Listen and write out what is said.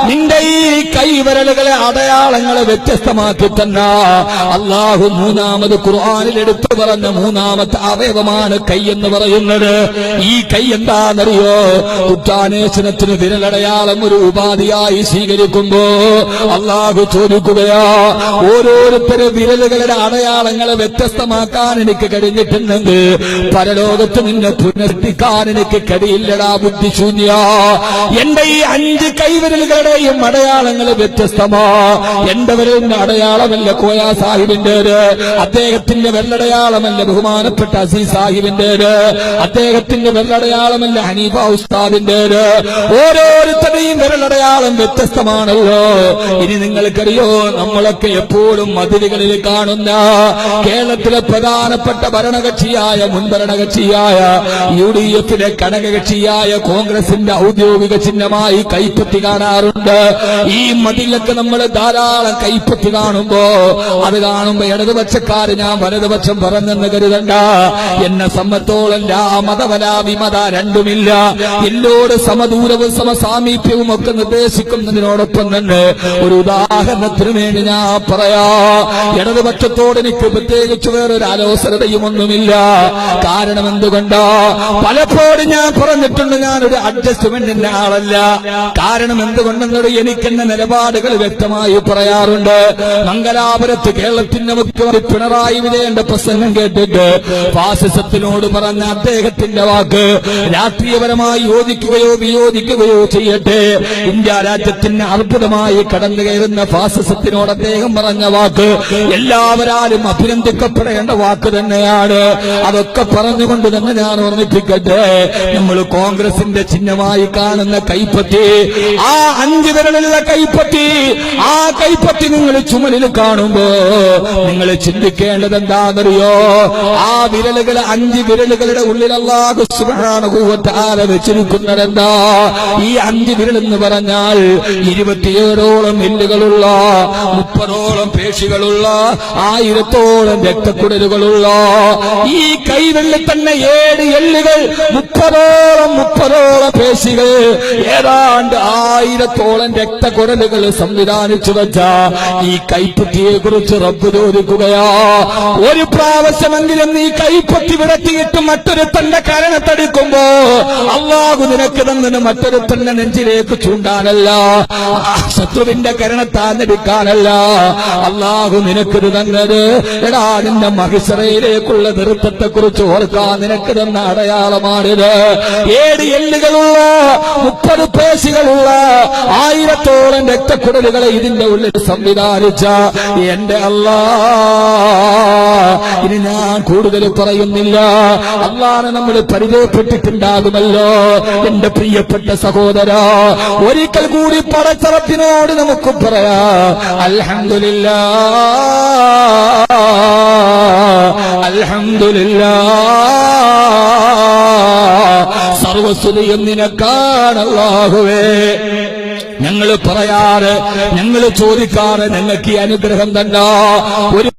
നിന്റെ ഈ കൈവിരലുകളെ അടയാളങ്ങളെ വ്യത്യസ്തമാക്കി തന്ന അല്ലാഹു മൂന്നാമത് ഖുർആനിൽ എടുത്തു പറഞ്ഞ മൂന്നാമത്തെ അവയവമാണ് കൈ എന്ന് പറയുന്നത്. ഈ കൈ എന്താണെന്നറിയോ? കുറ്റാന്വേഷണത്തിന് വിരലടയാളം ഒരു ഉപാധിയായി സ്വീകരിക്കുമ്പോ അല്ലാഹു ചോദിക്കുകയാ, ഓരോരുത്തരും വിരലുകളുടെ അടയാളങ്ങളെ വ്യത്യസ്തമാക്കാൻ എനിക്ക് കഴിഞ്ഞിട്ടുണ്ടെങ്കിൽ പരലോകത്ത് നിന്നെ പുനർത്തിക്കാൻ എനിക്ക് കഴിയില്ലടാ ബുദ്ധിശൂന്യ. എന്റെ ഈ 5 കൈവിരലുകളുടെയും അടയാളങ്ങൾ വ്യത്യസ്തമാ. എന്റെ വിരലിന്റെ അടയാളമല്ല കോയ സാഹിബിന്റേത്, അദ്ദേഹത്തിന്റെ വെള്ളടയാളമല്ല ബഹുമാനപ്പെട്ട അസീസ് സാഹിബിന്റേത്, അദ്ദേഹത്തിന്റെ വെള്ളടയാളമല്ല ഹനീഫ ഉസ്താദിന്റേത്. ഓരോരുത്തരുടെയും വിരലടയാളം വ്യത്യസ്തമാണല്ലോ. ഇനി നിങ്ങൾക്കറിയോ, നമ്മളൊക്കെ എപ്പോഴും മതിലുകളിൽ കാണുന്ന കേരളത്തിലെ പ്രധാനപ്പെട്ട ഭരണകക്ഷിയായ മുൻ ഭരണകക്ഷിയായ UDF-ലെ ഘടകകക്ഷിയായ കോൺഗ്രസിന്റെ ഔദ്യോഗിക ചിഹ്നമായി കൈപ്പത്തി കാണാറുണ്ട്. ഈ മതിലൊക്കെ നമ്മൾ ധാരാളം കൈപ്പത്തി കാണുമ്പോ അത് കാണുമ്പോ ഇടതുപക്ഷക്കാര് ഞാൻ വലതുപക്ഷം പറഞ്ഞെന്ന് കരുതണ്ട. എന്നെ സംബന്ധിച്ചോളം മതവലാ വിമത രണ്ടുമില്ല. എന്നോട് സമദൂരവും സമസാമീപ്യവും ഒക്കെ നിർദ്ദേശിക്കുന്നതിനോടൊപ്പം തന്നെ ഒരു ഉദാഹരണത്തിന് വേണ്ടി ഞാൻ പറയാ, ഇടതുപക്ഷത്തോട് എനിക്ക് പ്രത്യേകിച്ച് വേറൊരു ആലോചനയും ഒന്നുമില്ല. കാരണം എന്തുകൊണ്ടാ? പലപ്പോഴും ഞാൻ പറഞ്ഞിട്ടുണ്ട്, ഞാനൊരു അഡ്ജസ്റ്റ്മെന്റിന്റെ ആളല്ല. കാരണം എന്തുകൊണ്ടെന്നത് എനിക്കെന്നെ നിലപാടുകൾ വ്യക്തമായി പറയാറുണ്ട്. മംഗലാപുരത്ത് കേരളത്തിന്റെ മുഖ്യമന്ത്രി പിണറായി വിജയന്റെ പ്രസംഗം കേട്ടിട്ട് ഫാസിസത്തിനോട് പറഞ്ഞ അദ്ദേഹത്തിന്റെ വാക്ക് രാഷ്ട്രീയപരമായി യോജിക്കുകയോ വിയോജിക്കുകയോ ചെയ്യട്ടെ, ഇന്ത്യ രാജ്യത്തിന് അത്ഭുതമായി കടന്നു കയറുന്ന ഫാസിസത്തിനോട് അദ്ദേഹം പറഞ്ഞ വാക്ക് എല്ലാവരും അഭിനന്ദിക്കപ്പെടേണ്ട വാക്ക് തന്നെയാണ്. അതൊക്കെ പറഞ്ഞുകൊണ്ട് തന്നെ ഞാൻ ഓർമ്മിപ്പിക്കട്ടെ, നമ്മൾ കോൺഗ്രസിന്റെ ചിഹ്നമായി കാണുന്ന കൈപ്പത്തി, ആ 5 വിരലുള്ള കൈപ്പത്തി, ആ കൈപ്പത്തി നിങ്ങൾ ചുമലിൽ കാണുമ്പോ നിങ്ങൾ ചിന്തിക്കേണ്ടത് എന്താണെന്നറിയോ? ആ വിരലുകൾ 5 വിരലുകളുടെ ഉള്ളിൽ അല്ലാഹു സുബ്ഹാനഹു വ തആല വെച്ചിരിക്കുന്നതെന്താ? ഈ 5 വിരൽ എന്ന് പറഞ്ഞാൽ 27ഓളം എല്ലുകളുള്ള, 30ഓളം പേശികളുള്ള, 1000ഓളം രക്തക്കുഴലുകളുള്ള ഈ കൈവിരലിൽ തന്നെ 7 എല്ലുകൾ, 30ഓളം പേശികൾ, ഏതാണ്ട് 1000ഓളം രക്തക്കുഴലുകൾ സംവിധാനിച്ചു വെച്ച ഈ കൈപ്പത്തിയെ കുറിച്ച് റബ്ബ് ചോദിക്കുകയാ, ഒരു പ്രാവശ്യമെങ്കിലും നീ കൈപ്പത്തി വിടത്തിയിട്ട് മറ്റൊരു തന്റെ കരണത്തടിക്കുമ്പോ അല്ലാഹു നിനക്ക് തന്നെ മറ്റൊരു തന്നെ നെഞ്ചിലേക്ക് ചൂണ്ടാനല്ല, ശത്രുവിന്റെ കരണത്താന്നെടുക്കാനല്ല. അല്ലാഹു നിനക്ക് തന്നത് എടാ നിന്റെ മഹിസറയിലേക്കുള്ള നൃത്തത്തെ കുറിച്ച് ഓർക്കാൻ നിനക്ക് തന്ന അടയാളമാണിത്. 7 എല്ലുകളുള്ള, 30 പേശികളുള്ള, 1000ഓളം രക്തക്കുഴലുകളെ ഇതിന്റെ ഉള്ളിൽ സംവിധാനിച്ച എന്റെ ഇനി ഞാൻ കൂടുതൽ പറയുന്നില്ല. അല്ലാഹുവിനെ നമ്മൾ പരിചയപ്പെട്ടിട്ടുണ്ടാകുമല്ലോ എന്റെ പ്രിയപ്പെട്ട സഹോദര. ഒരിക്കൽ കൂടി പടച്ചറപ്പിനോട് നമുക്ക് പറയാം, അൽഹംദുലില്ലാഹ്, അൽഹംദുലില്ലാഹ്, സർവസ്തുതിയും നിനക്കാണ് അല്ലാഹുവേ. ഞങ്ങൾ പറയാറ്, ഞങ്ങൾ ചോദിക്കാറ്, ഞങ്ങൾക്ക് ഈ അനുഗ്രഹം തന്ന ഒരു